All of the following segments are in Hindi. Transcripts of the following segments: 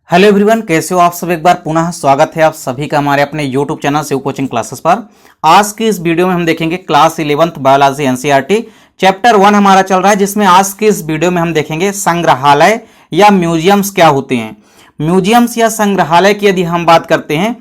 हेलो एवरीवन, कैसे हो आप सब। एक बार पुनः स्वागत है आप सभी का हमारे अपने YouTube channel Shiv coaching classes पर। आज की इस वीडियो में हम देखेंगे class 11th biology NCERT chapter 1 हमारा चल रहा है, जिसमें आज की इस वीडियो में हम देखेंगे संग्रहालय या म्यूजियम्स क्या होते हैं। म्यूजियम्स या संग्रहालय की यदि हम बात करते हैं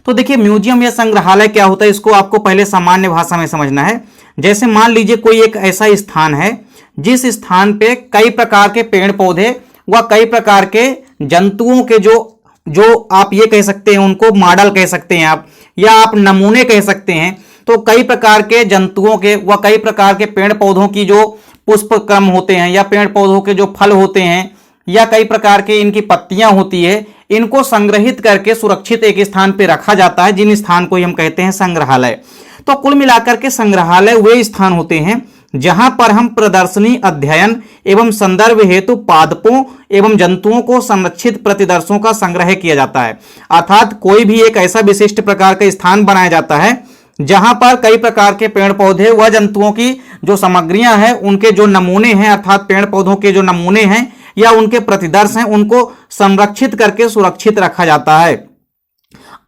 तो देखिए, म्यूजियम या संग्रहालय क्या होता है, इसको आपको पहले सामान्य भाषा में समझना है। जैसे मान लीजिए कोई एक ऐसा स्थान है जिस स्थान पे कई प्रकार के पेड़ पौधे व कई प्रकार के जंतुओं के जो आप ये कह सकते हैं, उनको मॉडल कह सकते हैं आप, या आप नमूने कह सकते हैं। तो कई प्रकार के जंतुओं के व कई प्रकार के पेड़ पौधों की जो पुष्प क्रम होते हैं या पेड़ पौधों के जो फल होते हैं या कई प्रकार के इनकी पत्तियां होती है, इनको संग्रहित करके सुरक्षित एक स्थान पर रखा जाता है, जिन स्थान को हम कहते हैं संग्रहालय। तो कुल मिलाकर के संग्रहालय वे स्थान होते हैं जहां पर हम प्रदर्शनी, अध्ययन एवं संदर्भ हेतु पादपों एवं जंतुओं को संरक्षित प्रतिदर्शों का संग्रह किया जाता है। अर्थात कोई भी एक ऐसा विशिष्ट प्रकार का स्थान बनाया जाता है जहां पर कई प्रकार के पेड़ पौधे व जंतुओं की जो सामग्रियां हैं, उनके जो नमूने हैं, अर्थात पेड़ पौधों के जो नमूने हैं या उनके प्रतिदर्श हैं, उनको संरक्षित करके सुरक्षित रखा जाता है।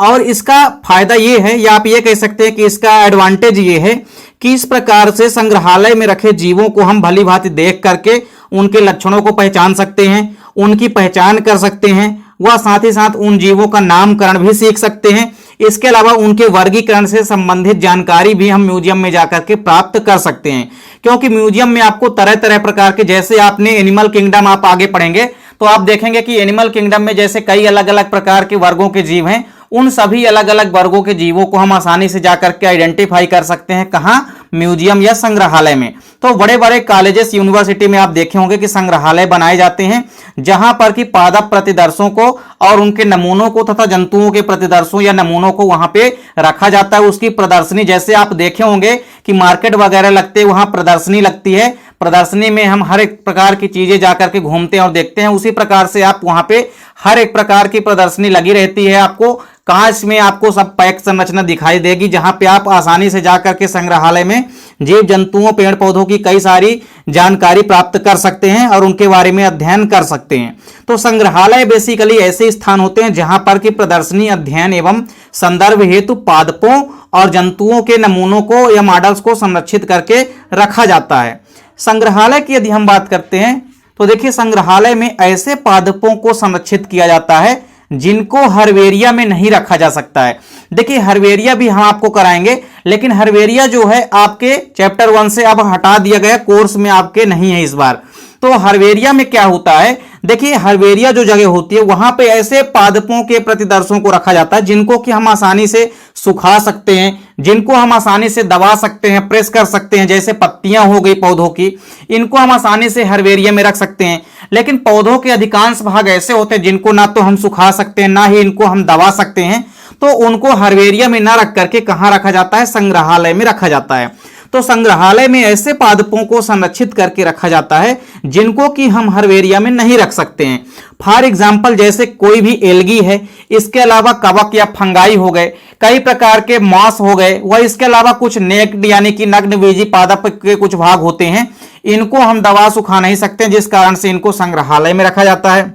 और इसका फायदा ये है, या आप ये कह सकते हैं कि इसका एडवांटेज ये है कि इस प्रकार से संग्रहालय में रखे जीवों को हम भली भांति देख करके उनके लक्षणों को पहचान सकते हैं, उनकी पहचान कर सकते हैं व साथ ही साथ उन जीवों का नामकरण भी सीख सकते हैं। इसके अलावा उनके वर्गीकरण से संबंधित जानकारी भी हम म्यूजियम में जाकर के प्राप्त कर सकते हैं, क्योंकि म्यूजियम में आपको तरह तरह प्रकार के, जैसे आपने एनिमल किंगडम आप आगे पढ़ेंगे तो आप देखेंगे कि एनिमल किंगडम में जैसे कई अलग अलग प्रकार के वर्गों के जीव हैं, उन सभी अलग अलग वर्गों के जीवों को हम आसानी से जाकर के आइडेंटिफाई कर सकते हैं। कहां? म्यूजियम या संग्रहालय में। तो बड़े बड़े कॉलेजेस, यूनिवर्सिटी में आप देखे होंगे कि संग्रहालय बनाए जाते हैं जहां पर कि पादप प्रतिदर्शों को और उनके नमूनों को तथा जंतुओं के प्रतिदर्शों या नमूनों को वहां पे रखा जाता है। उसकी प्रदर्शनी, जैसे आप देखे होंगे कि मार्केट वगैरह लगते हैं, वहां प्रदर्शनी लगती है। प्रदर्शनी में हम हर एक प्रकार की चीजें जाकर के घूमते हैं और देखते हैं। उसी प्रकार से आप वहां पे हर एक प्रकार की प्रदर्शनी लगी रहती है। आपको कांच में आपको सब पैक संरचना दिखाई देगी, जहां पे आप आसानी से जाकर के संग्रहालय में जीव जंतुओं, पेड़ पौधों की कई सारी जानकारी प्राप्त कर सकते हैं और उनके बारे में अध्ययन कर सकते हैं। तो संग्रहालय बेसिकली ऐसे स्थान होते हैं जहां पर कि प्रदर्शनी, अध्ययन एवं संदर्भ हेतु पादपों और जंतुओं के नमूनों को या मॉडल्स को संरक्षित करके रखा जाता है। संग्रहालय की यदि हम बात करते हैं तो देखिए, संग्रहालय में ऐसे पादपों को संरक्षित किया जाता है जिनको हर्बेरिया में नहीं रखा जा सकता है। देखिए, हर्बेरिया भी हम आपको कराएंगे, लेकिन हर्बेरिया जो है आपके चैप्टर 1 से अब हटा दिया गया, कोर्स में आपके नहीं है इस बार। तो हर्बेरिया में क्या होता है, देखिए हर्बेरिया जो जगह होती है वहां पे ऐसे पादपों के प्रतिदर्शों को रखा जाता है जिनको कि हम आसानी से सुखा सकते हैं, जिनको हम आसानी से दबा सकते हैं, प्रेस कर सकते हैं। जैसे पत्तियां हो गई पौधों की, इनको हम आसानी से हर्बेरिया में रख सकते हैं। लेकिन पौधों के अधिकांश भाग ऐसे होते हैं जिनको ना तो हम सुखा सकते हैं, ना ही इनको हम दबा सकते हैं। तो उनको हर्बेरिया में ना रख करके कहां रखा जाता है? संग्रहालय में रखा जाता है। तो संग्रहालय में ऐसे पादपों को संरक्षित करके रखा जाता है जिनको कि हम हर्बेरिया में नहीं रख सकते हैं। फॉर एग्जाम्पल, जैसे कोई भी एल्गी है, इसके अलावा कवक या फंगाई हो गए, कई प्रकार के मॉस हो गए, व इसके अलावा कुछ नेक्ड यानी कि नग्नबीजी पादप के कुछ भाग होते हैं, इनको हम दबा सुखा नहीं सकते, जिस कारण से इनको संग्रहालय में रखा जाता है।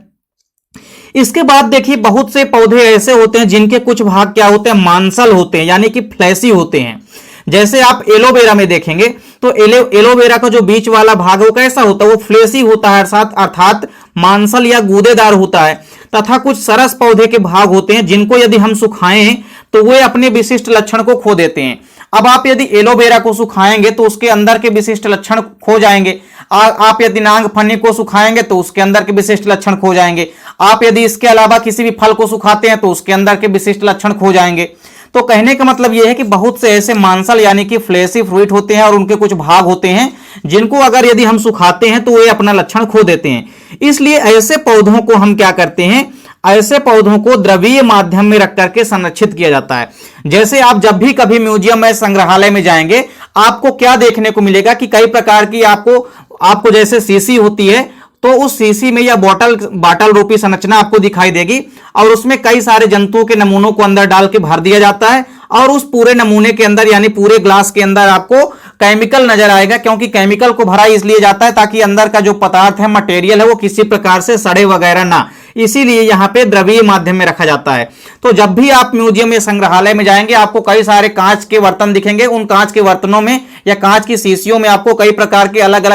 इसके बाद देखिए, बहुत से पौधे ऐसे होते हैं जिनके कुछ भाग क्या होते हैं? मांसल होते हैं, यानी कि फ्लैशी होते हैं। जैसे आप एलोवेरा में देखेंगे तो एलोवेरा का जो बीच वाला भाग है वो कैसा होता है? वो फ्लेशी होता है, अर्थात मांसल या गूदेदार होता है। तथा कुछ सरस पौधे के भाग होते हैं जिनको यदि हम सुखाएं तो वे अपने विशिष्ट लक्षण को खो देते हैं। अब आप यदि एलोवेरा को सुखाएंगे तो उसके अंदर के विशिष्ट लक्षण खो जाएंगे। आप यदि नांग फनी को सुखाएंगे तो उसके अंदर के विशिष्ट लक्षण खो जाएंगे। आप यदि इसके अलावा किसी भी फल को सुखाते हैं तो उसके अंदर के विशिष्ट लक्षण खो जाएंगे। तो कहने का मतलब यह है कि बहुत से ऐसे मांसल यानी कि फ्लैशी फ्रूट होते हैं और उनके कुछ भाग होते हैं जिनको अगर यदि हम सुखाते हैं तो वे अपना लक्षण खो देते हैं। इसलिए ऐसे पौधों को हम क्या करते हैं? ऐसे पौधों को द्रवीय माध्यम में रख करके संरक्षित किया जाता है। जैसे आप जब भी कभी म्यूजियम या संग्रहालय में जाएंगे, आपको क्या देखने को मिलेगा कि कई प्रकार की आपको जैसे शीशी होती है, तो उस शीशी में या बॉटल रूपी संरचना आपको दिखाई देगी और उसमें कई सारे जंतुओं के नमूनों को अंदर डाल के भर दिया जाता है और उस पूरे नमूने के अंदर यानी पूरे ग्लास के अंदर आपको केमिकल नजर आएगा, क्योंकि केमिकल को भरा इसलिए जाता है ताकि अंदर का जो पदार्थ है, मटेरियल है, वो किसी प्रकार से सड़े वगैरह ना, इसीलिए यहां पे द्रवीय माध्यम में रखा जाता है। तो जब भी आप म्यूजियम या संग्रहालय में जाएंगे आपको कई सारे कांच के बर्तन दिखेंगे। उन कांच के बर्तनों में या कांच की शीशियों में आपको कई प्रकार के अलग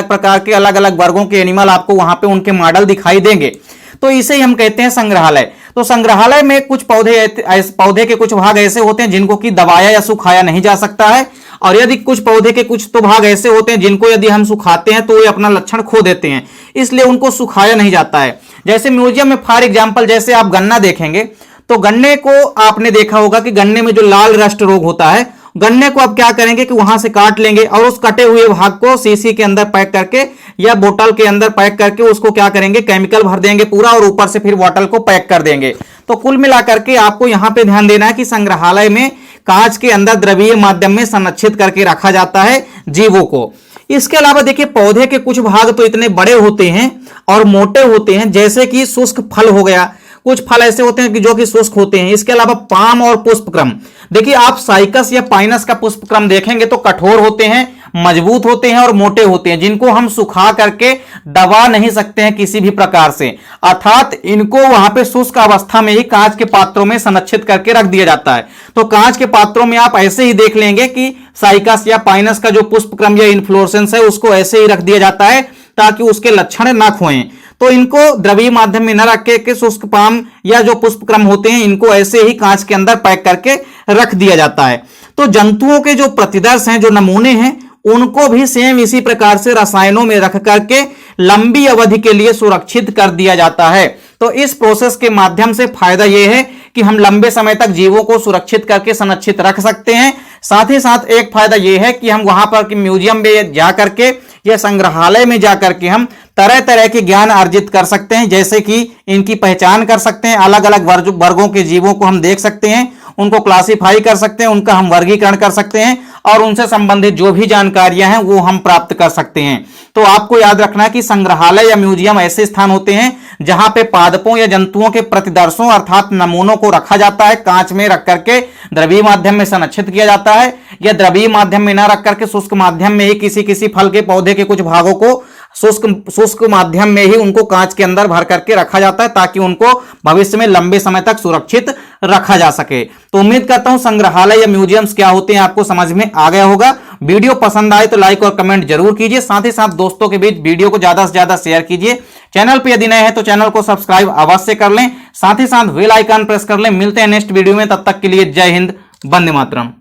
अलग वर्गों के एनिमल आपको वहां पे उनके मॉडल दिखाई देंगे। तो इसे ही हम कहते हैं संग्रहालय। तो संग्रहालय में कुछ पौधे के कुछ भाग ऐसे होते हैं जिनको कि दबाया या सुखाया नहीं जा सकता है, और यदि कुछ पौधे के कुछ तो भाग ऐसे होते हैं जिनको यदि हम सुखाते हैं तो वे अपना लक्षण खो देते हैं, इसलिए उनको सुखाया नहीं जाता है। जैसे म्यूजियम में फॉर एग्जाम्पल जैसे आप गन्ना देखेंगे तो गन्ने को आपने देखा होगा कि गन्ने में जो लाल रस्ट रोग होता है, गन्ने को आप क्या करेंगे कि वहां से काट लेंगे और उस कटे हुए भाग को शीशी के अंदर पैक करके या बोतल के अंदर पैक करके उसको क्या करेंगे, केमिकल भर देंगे पूरा और ऊपर से फिर बोतल को पैक कर देंगे। तो कुल मिलाकर के आपको यहां पे ध्यान देना है कि संग्रहालय में कांच के अंदर द्रवीय माध्यम में संरक्षित करके रखा जाता है जीवों को। इसके अलावा देखिए पौधे के कुछ भाग तो इतने बड़े होते हैं और मोटे होते हैं, जैसे कि शुष्क फल हो गया, कुछ फल ऐसे होते हैं कि जो कि शुष्क होते हैं। इसके अलावा पाम और पुष्पक्रम, देखिए आप साइकस या पाइनस का पुष्पक्रम देखेंगे तो कठोर होते हैं, मजबूत होते हैं और मोटे होते हैं, जिनको हम सुखा करके दबा नहीं सकते हैं किसी भी प्रकार से, अर्थात इनको वहां पे शुष्क अवस्था में ही कांच के पात्रों में संरक्षित करके रख दिया जाता है। तो कांच के पात्रों में आप ऐसे ही देख लेंगे कि साइकस या पाइनस का जो पुष्पक्रम या इन्फ्लोरेसेंस है उसको ऐसे ही रख दिया जाता है ताकि उसके लक्षण ना खोएं। तो इनको द्रवीय माध्यम में न रख के शुष्क पाम या जो पुष्पक्रम होते हैं इनको ऐसे ही कांच के अंदर पैक करके रख दिया जाता है। तो जंतुओं के जो प्रतिदर्श हैं, जो नमूने हैं, उनको भी सेम इसी प्रकार से रसायनों में रख करके लंबी अवधि के लिए सुरक्षित कर दिया जाता है। तो इस प्रोसेस के माध्यम से फायदा यह है कि हम लंबे समय तक जीवों को सुरक्षित करके संरक्षित रख सकते हैं। साथ ही साथ एक फायदा यह है कि हम वहां पर कि म्यूजियम में जाकर के या संग्रहालय में जाकर के हम तरह तरह के ज्ञान अर्जित कर सकते हैं, जैसे कि इनकी पहचान कर सकते हैं, अलग अलग वर्गों के जीवों को हम देख सकते हैं, उनको क्लासिफाई कर सकते हैं, उनका हम वर्गीकरण कर सकते हैं और उनसे संबंधित जो भी जानकारियां हैं वो हम प्राप्त कर सकते हैं। तो आपको याद रखना है कि संग्रहालय या म्यूजियम ऐसे स्थान होते हैं जहां पे पादपों या जंतुओं के प्रतिदर्शों अर्थात नमूनों को रखा जाता है, कांच में रख करके द्रवीय माध्यम में संरक्षित किया जाता है, या द्रवीय माध्यम में न रख करके शुष्क माध्यम में ही किसी फल के पौधे के कुछ भागों को शुष्क माध्यम में ही उनको कांच के अंदर भर करके रखा जाता है ताकि उनको भविष्य में लंबे समय तक सुरक्षित रखा जा सके। तो उम्मीद करता हूं संग्रहालय या म्यूजियम्स क्या होते हैं आपको समझ में आ गया होगा। वीडियो पसंद आए तो लाइक और कमेंट जरूर कीजिए, साथ ही साथ दोस्तों के बीच वीडियो को ज्यादा से ज्यादा शेयर कीजिए। चैनल पर यदि नए हैं तो चैनल को सब्सक्राइब अवश्य कर लें, साथ ही साथ बेल आइकन प्रेस कर लें। मिलते हैं नेक्स्ट वीडियो में, तब तक के लिए जय हिंद, वंदे मातरम।